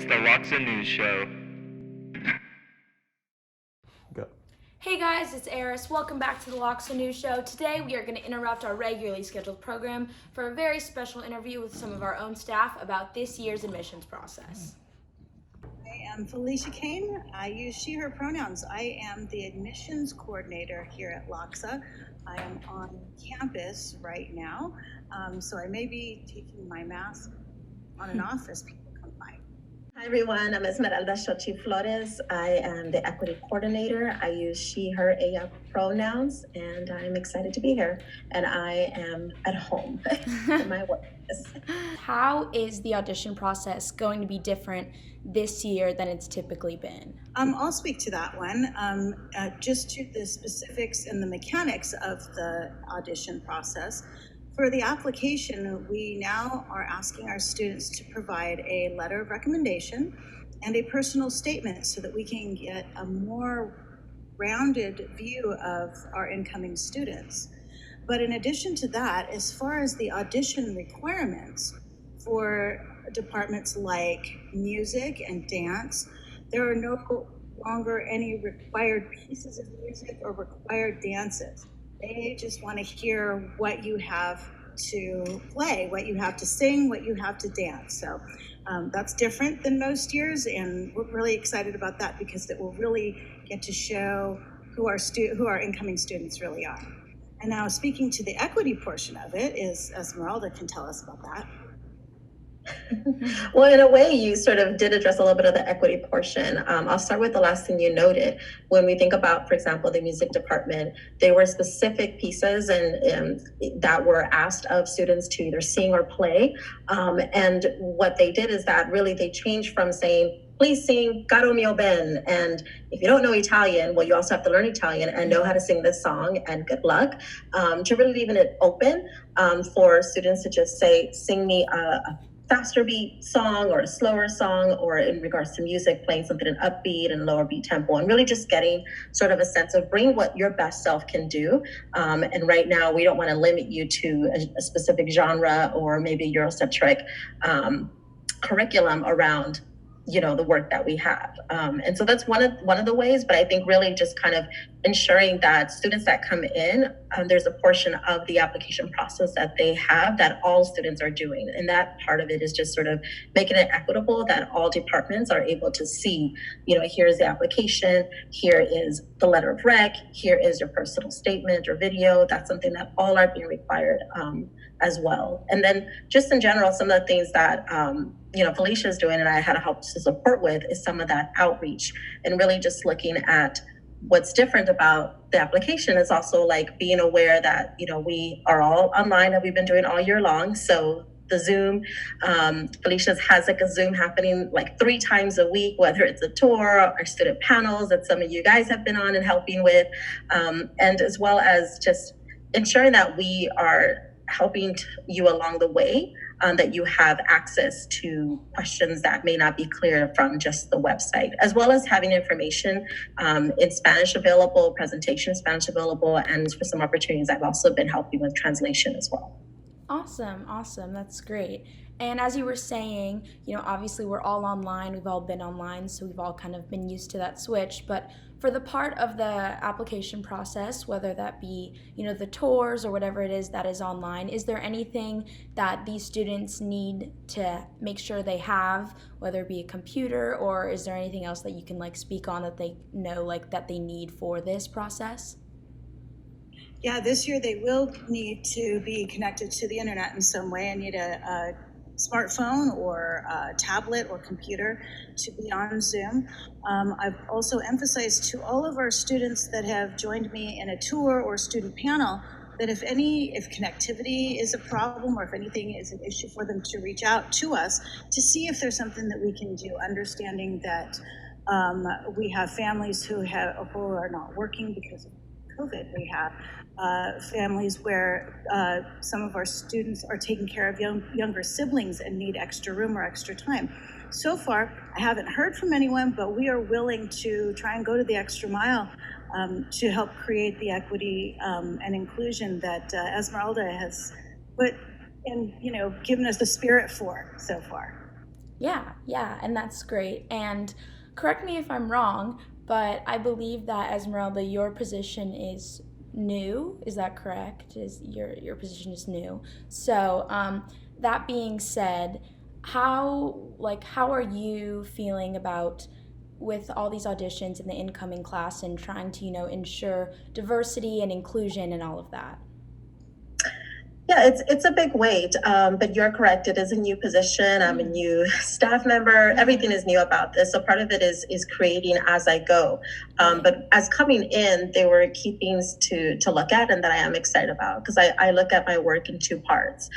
It's the LACHSA News Show. Go. Hey guys, it's Eris. Welcome back to the LACHSA News Show. Today we are going to interrupt our regularly scheduled program for a very special interview with some of our own staff about this year's admissions process. I am Felicia Kane. I use she, her pronouns. I am the admissions coordinator here at LACHSA. I am on campus right now, so I may be taking my mask on and off as people come by. Hi everyone, I'm Esmeralda Xochi Flores. I am the equity coordinator. I use she, her, ella pronouns, and I'm excited to be here. And I am at home in my work. How is the audition process going to be different this year than it's typically been? I'll speak to that one. Just to the specifics and the mechanics of the audition process. For the application, we now are asking our students to provide a letter of recommendation and a personal statement so that we can get a more rounded view of our incoming students. But in addition to that, as far as the audition requirements for departments like music and dance, there are no longer any required pieces of music or required dances. They just want to hear what you have to play, what you have to sing, what you have to dance. So that's different than most years, and we're really excited about that because it will really get to show who our incoming students really are. And now speaking to the equity portion of it is Esmeralda can tell us about that. Well, in a way, you sort of did address a little bit of the equity portion. I'll start with the last thing you noted. When we think about, for example, the music department, there were specific pieces and that were asked of students to either sing or play. And what they did is that really they changed from saying, please sing Caro mio ben. And if you don't know Italian, well, you also have to learn Italian and know how to sing this song, and good luck, to really leaving it open for students to just say, sing me a faster beat song or a slower song, or in regards to music, playing something in upbeat and lower beat tempo, and really just getting sort of a sense of bring what your best self can do. And right now, we don't want to limit you to a specific genre or maybe Eurocentric curriculum around the work that we have. And so that's one of the ways, but I think really just kind of ensuring that students that come in, there's a portion of the application process that they have that all students are doing. And that part of it is just sort of making it equitable that all departments are able to see, here's the application, here is the letter of rec, here is your personal statement or video. That's something that all are being required as well. And then just in general, some of the things that Felicia is doing and I had to help to support with is some of that outreach and really just looking at what's different about the application is also like being aware that, we are all online that we've been doing all year long. So the Zoom, Felicia has like a Zoom happening like 3 times a week, whether it's a tour or student panels that some of you guys have been on and helping with, and as well as just ensuring that we are helping you along the way, that you have access to questions that may not be clear from just the website, as well as having information in Spanish available, presentation in Spanish available, and for some opportunities, I've also been helping with translation as well. Awesome. That's great. And as you were saying, obviously we're all online. We've all been online, so we've all kind of been used to that switch. But for the part of the application process, whether that be, the tours or whatever it is that is online, is there anything that these students need to make sure they have, whether it be a computer, or is there anything else that you can speak on that they know that they need for this process? Yeah, this year they will need to be connected to the internet in some way. I need a smartphone or a tablet or computer to be on Zoom. I've also emphasized to all of our students that have joined me in a tour or student panel that if connectivity is a problem or if anything is an issue for them to reach out to us to see if there's something that we can do, understanding that we have families who are not working because of COVID. We have families where some of our students are taking care of younger siblings and need extra room or extra time. So far, I haven't heard from anyone, but we are willing to try and go to the extra mile to help create the equity and inclusion that Esmeralda has put and given us the spirit for so far. Yeah, and that's great. And correct me if I'm wrong, but I believe that Esmeralda, your position is new. Is that correct? Is your position is new? So, that being said, how are you feeling about with all these auditions in the incoming class and trying to ensure diversity and inclusion and all of that? Yeah, it's a big weight, but you're correct. It is a new position. I'm a new staff member. Everything is new about this. So part of it is creating as I go. But as coming in, there were key things to look at and that I am excited about because I look at my work in two parts.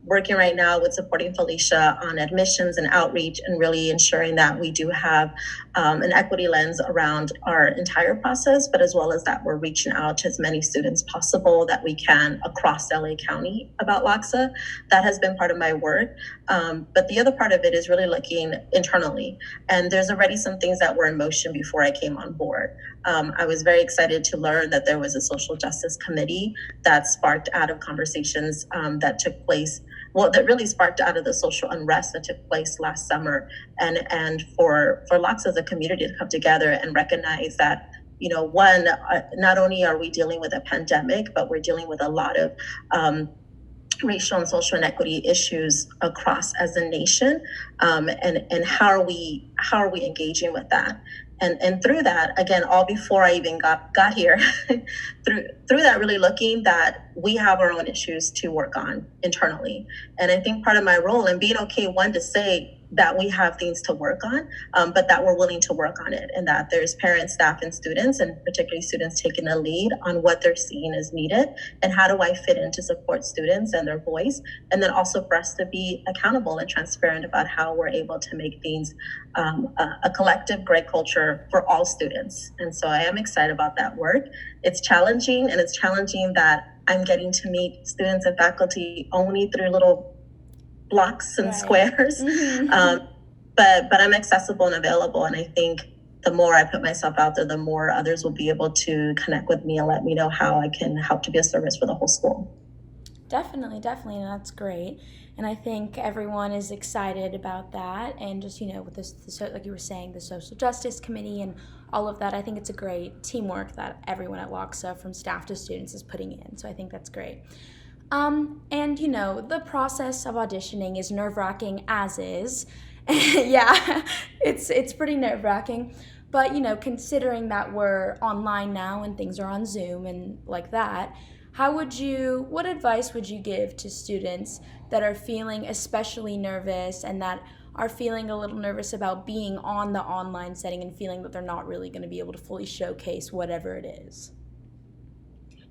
Working right now with supporting Felicia on admissions and outreach and really ensuring that we do have an equity lens around our entire process, but as well as that we're reaching out to as many students possible that we can across LA County about LACHSA. That has been part of my work. But the other part of it is really looking internally. And there's already some things that were in motion before I came on board. I was very excited to learn that there was a social justice committee that sparked out of conversations that took place, that really sparked out of the social unrest that took place last summer, and for LACHSA as a community to come together and recognize that, not only are we dealing with a pandemic, but we're dealing with a lot of racial and social inequity issues across as a nation, and how are we engaging with that? And through that, again, all before I even got here, through that, really looking that we have our own issues to work on internally. And I think part of my role and being okay, one, to say that we have things to work on, but that we're willing to work on it, and that there's parents, staff, and students, and particularly students taking a lead on what they're seeing is needed, and how do I fit in to support students and their voice, and then also for us to be accountable and transparent about how we're able to make things a collective great culture for all students. And so I am excited about that work. It's challenging, and it's challenging that I'm getting to meet students and faculty only through little blocks and squares. But I'm accessible and available. And I think the more I put myself out there, the more others will be able to connect with me and let me know how I can help to be a service for the whole school. Definitely, and that's great. And I think everyone is excited about that. And just, with this, like you were saying, the Social Justice Committee and all of that, I think it's a great teamwork that everyone at LACHSA, from staff to students, is putting in. So I think that's great. And the process of auditioning is nerve-wracking as is. Yeah, it's pretty nerve-wracking. But, considering that we're online now and things are on Zoom and like that, what advice would you give to students that are feeling especially nervous and that are feeling a little nervous about being on the online setting and feeling that they're not really going to be able to fully showcase whatever it is?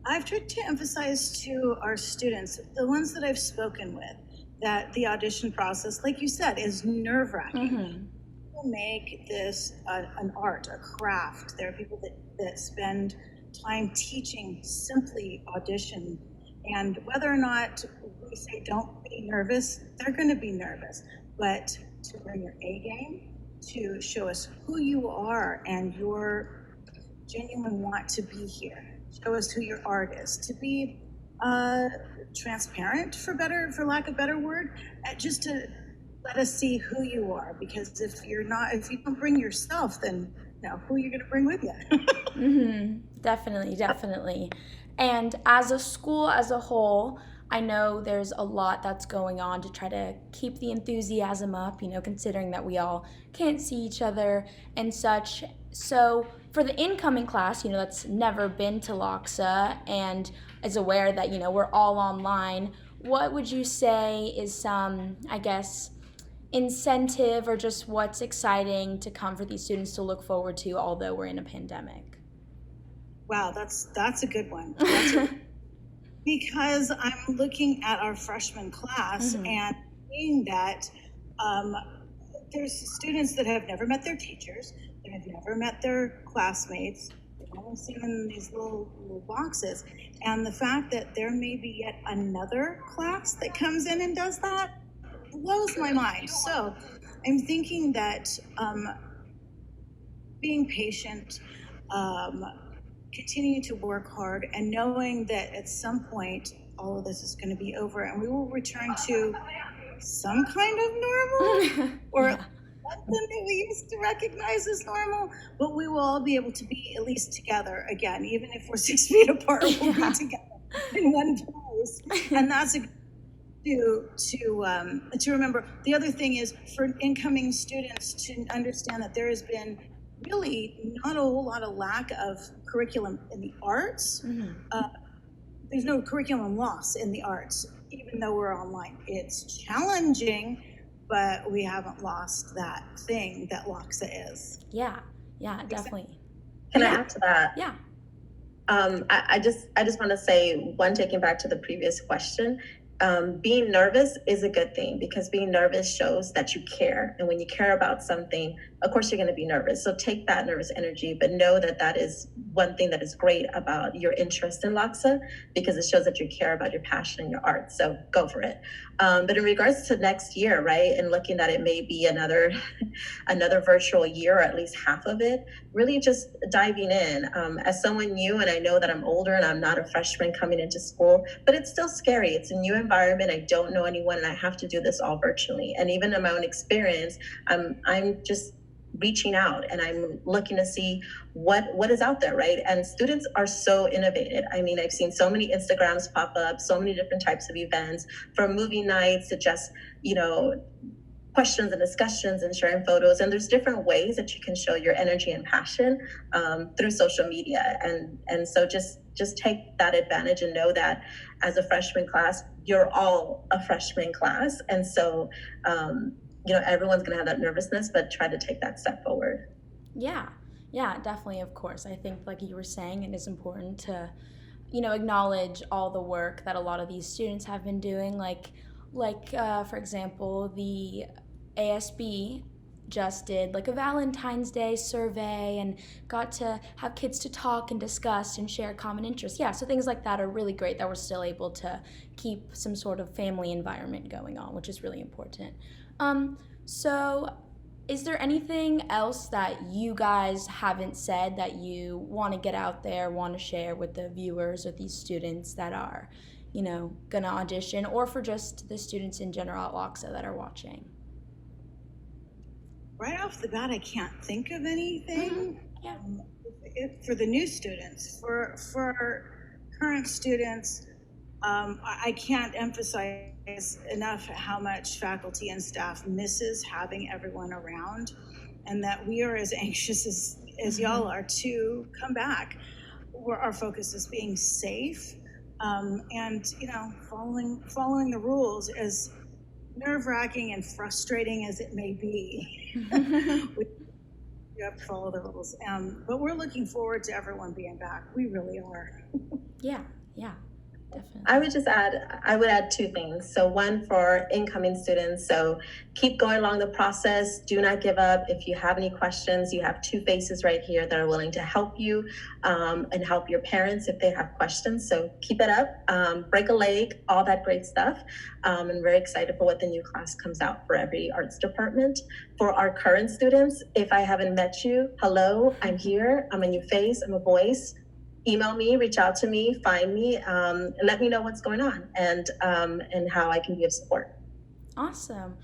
I've tried to emphasize to our students, the ones that I've spoken with, that the audition process, like you said, is nerve-wracking. People make this an art, a craft. There are people that spend time teaching simply audition, and whether or not we say don't be nervous, they're going to be nervous, but to bring your A game, to show us who you are and your genuine want to be here, show us who your art is, to be transparent, for lack of a better word, just to let us see who you are, because if you don't bring yourself, then who are you going to bring with you? Definitely. And as a school as a whole, I know there's a lot that's going on to try to keep the enthusiasm up, considering that we all can't see each other and such. So for the incoming class, that's never been to LACHSA and is aware that, we're all online, what would you say is some, I guess, incentive or just what's exciting to come for these students to look forward to, although we're in a pandemic? Wow, that's a good one. Because I'm looking at our freshman class and seeing that there's students that have never met their teachers, that have never met their classmates, they've only seen them in these little boxes. And the fact that there may be yet another class that comes in and does that blows my mind. So I'm thinking that being patient, continuing to work hard, and knowing that at some point all of this is going to be over and we will return to some kind of normal or Yeah. something that we used to recognize as normal, but we will all be able to be at least together again. Even if we're 6 feet apart, we'll Yeah. be together in one place. And that's a to remember. The other thing is for incoming students to understand that there has been really not a whole lot of lack of curriculum in the arts. There's no curriculum loss in the arts, even though we're online. It's challenging, but we haven't lost that thing that LACHSA is. Yeah, definitely. Can I Yeah. add to that? Yeah. I just want to say, one, taking back to the previous question, being nervous is a good thing, because being nervous shows that you care. And when you care about something, of course you're going to be nervous. So take that nervous energy, but know that that is one thing that is great about your interest in LACHSA, because it shows that you care about your passion and your art. So go for it. But in regards to next year, right, and looking that it may be another virtual year, or at least half of it, really just diving in. As someone new, and I know that I'm older and I'm not a freshman coming into school, but it's still scary. It's a new environment. I don't know anyone, and I have to do this all virtually. And even in my own experience, I'm just reaching out, and I'm looking to see what is out there, right? And students are so innovative. I mean, I've seen so many Instagrams pop up, so many different types of events, from movie nights to just, questions and discussions and sharing photos. And there's different ways that you can show your energy and passion through social media. And so just take that advantage, and know that as a freshman class, you're all a freshman class. And so, everyone's going to have that nervousness, but try to take that step forward. Yeah, definitely, of course. I think, like you were saying, it is important to, acknowledge all the work that a lot of these students have been doing. Like for example, the ASB just did like a Valentine's Day survey and got to have kids to talk and discuss and share common interests. Yeah, so things like that are really great, that we're still able to keep some sort of family environment going on, which is really important. So is there anything else that you guys haven't said that you want to get out there, want to share with the viewers or these students that are, gonna audition, or for just the students in general at LACHSA that are watching? Right off the bat, I can't think of anything. Yeah. For the new students, for current students, I can't emphasize enough how much faculty and staff misses having everyone around, and that we are as anxious as y'all are to come back. Our focus is being safe, and following the rules, as nerve-wracking and frustrating as it may be. You have to follow the rules, but we're looking forward to everyone being back. We really are. Yeah, definitely. I would add two things. So one, for incoming students, so keep going along the process. Do not give up. If you have any questions, you have two faces right here that are willing to help you and help your parents if they have questions. So keep it up, break a leg, all that great stuff. I'm very excited for what the new class comes out for every arts department. For our current students, if I haven't met you, hello, I'm here. I'm a new face, I'm a voice. Email me, reach out to me, find me, let me know what's going on, and how I can be of support. Awesome.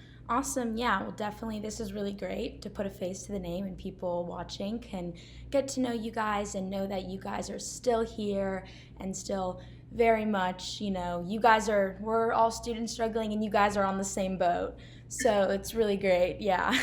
Yeah, well, definitely, this is really great to put a face to the name, and people watching can get to know you guys and know that you guys are still here and still very much, we're all students struggling, and you guys are on the same boat. So it's really great. Yeah,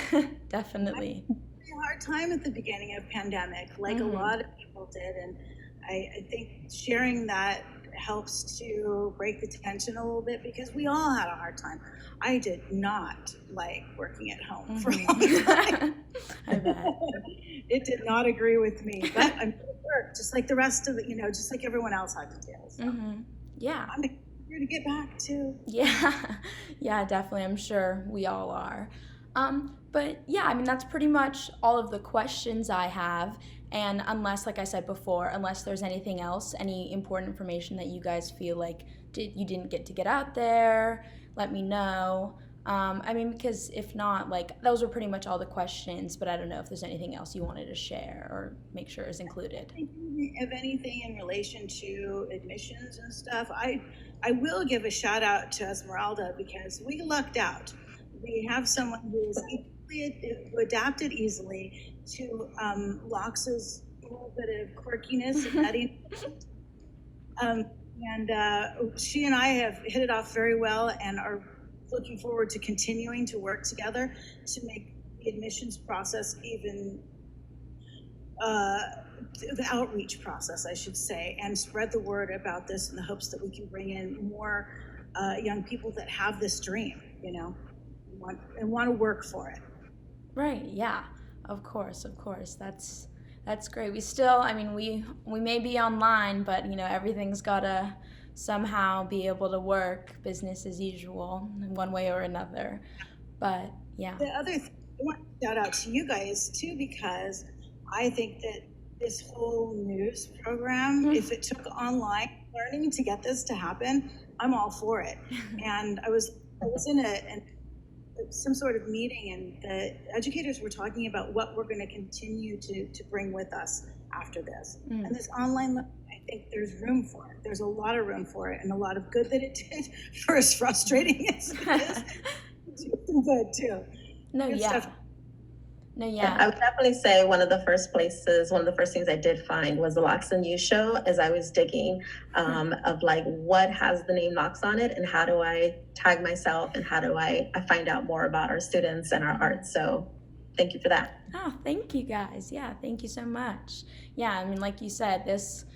definitely. I had a hard time at the beginning of pandemic, like a lot of people did, and I think sharing that helps to break the tension a little bit, because we all had a hard time. I did not like working at home for a long time. I bet. It did not agree with me, but I'm work just like the rest of it, just like everyone else had to do. So Yeah. I'm here to get back to. Yeah, definitely. I'm sure we all are. But yeah, I mean, that's pretty much all of the questions I have. And unless, like I said before, unless there's anything else, any important information that you guys feel like you didn't get to get out there, let me know. I mean, because if not, like, those were pretty much all the questions, but I don't know if there's anything else you wanted to share or make sure is included. If anything in relation to admissions and stuff, I will give a shout out to Esmeralda because we lucked out. We have someone who adapted easily to LACHSA's little bit of quirkiness and nuttiness. She and I have hit it off very well and are looking forward to continuing to work together to make the admissions process even the outreach process, I should say, and spread the word about this in the hopes that we can bring in more young people that have this dream, you know, and want to work for it. Right, yeah, of course. That's great. We still, I mean, we may be online, but you know, everything's gotta somehow be able to work business as usual in one way or another. But yeah. The other thing I want to shout out to you guys too, because I think that this whole news program, if it took online learning to get this to happen, I'm all for it. And I was in some sort of meeting, and the educators were talking about what we're going to continue to bring with us after this. And this online learning, I think there's room for it. There's a lot of room for it, and a lot of good that it did, for as frustrating as it is. It's good too. No, yeah. I would definitely say one of the first things I did find was the LACHSA News Show as I was digging of like, what has the name LACHSA on it and how do I tag myself and how do I find out more about our students and our art. So thank you for that. Oh, thank you guys. Yeah, thank you so much. Yeah, I mean, like you said, this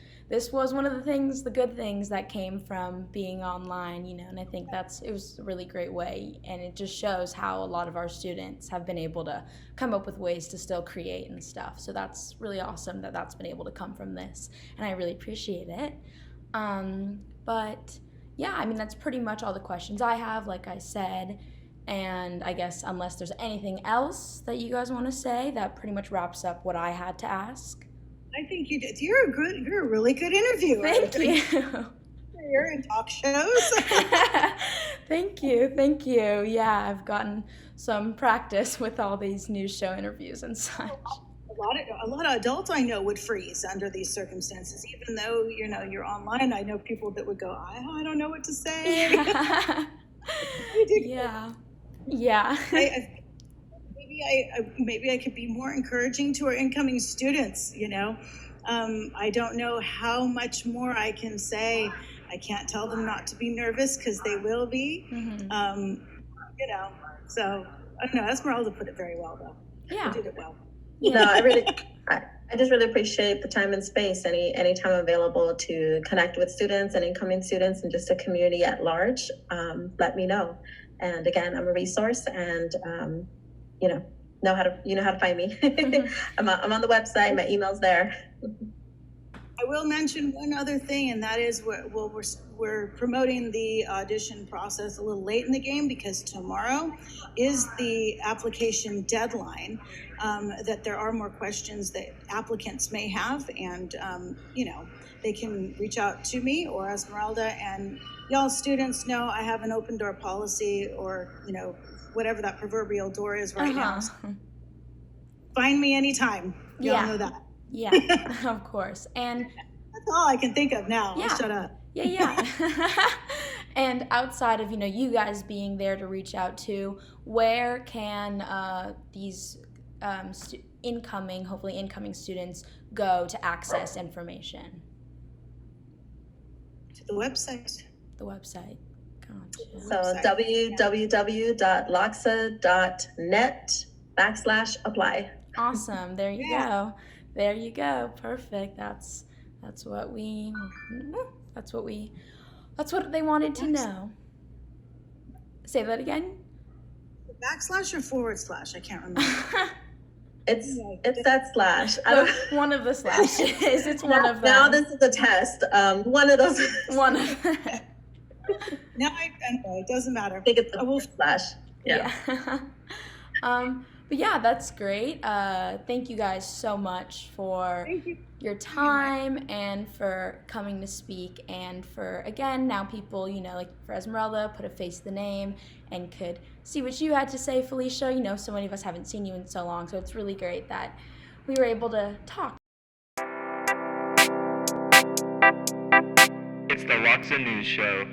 was one of the good things that came from being online, you know, and I think it was a really great way, and it just shows how a lot of our students have been able to come up with ways to still create and stuff. So that's really awesome that that's been able to come from this, and I really appreciate it. But yeah, I mean, that's pretty much all the questions I have, like I said, and I guess unless there's anything else that you guys want to say, that pretty much wraps up what I had to ask. I think you did. You're a really good interviewer. Thank you. You're in talk shows. Thank you. Yeah, I've gotten some practice with all these news show interviews and such. A lot of adults I know would freeze under these circumstances, even though, you know, you're online. I know people that would go, I don't know what to say. Yeah. Maybe I could be more encouraging to our incoming students, you know. I don't know how much more I can say. I can't tell them not to be nervous because they will be. You know, so I don't know. Esmeralda put it very well, though. Yeah. She did it well. No, I just really appreciate the time and space, any time available to connect with students and incoming students and just the community at large. Let me know. And again, I'm a resource, and you know how to find me. I'm on the website. My email's there. I will mention one other thing, and that is we're promoting the audition process a little late in the game because tomorrow is the application deadline. That there are more questions that applicants may have, and you know, they can reach out to me or Esmeralda. And y'all students know I have an open door policy, or you know, whatever that proverbial door is right now. So find me anytime. Y'all know that. Yeah, of course. And that's all I can think of now. Yeah. I'll shut up. Yeah. And outside of, you know, you guys being there to reach out to, where can these hopefully incoming students go to access information? To the website. The website. Gotcha. So www.lachsa.net/apply. Awesome. There you go. There you go. Perfect. That's what they wanted to know. Say that again. Backslash or forward slash? I can't remember. It's that slash. One of the slashes. It's one of them. Now this is a test. One of those. One of them. No, it doesn't matter. I think it's a slash. Yeah. But But yeah, that's great. Thank you guys so much for Thank you. your time and for coming to speak, and for, again, now people, like for Esmeralda, put a face to the name and could see what you had to say, Felicia. So many of us haven't seen you in so long, so it's really great that we were able to talk. It's the LACHSA News Show.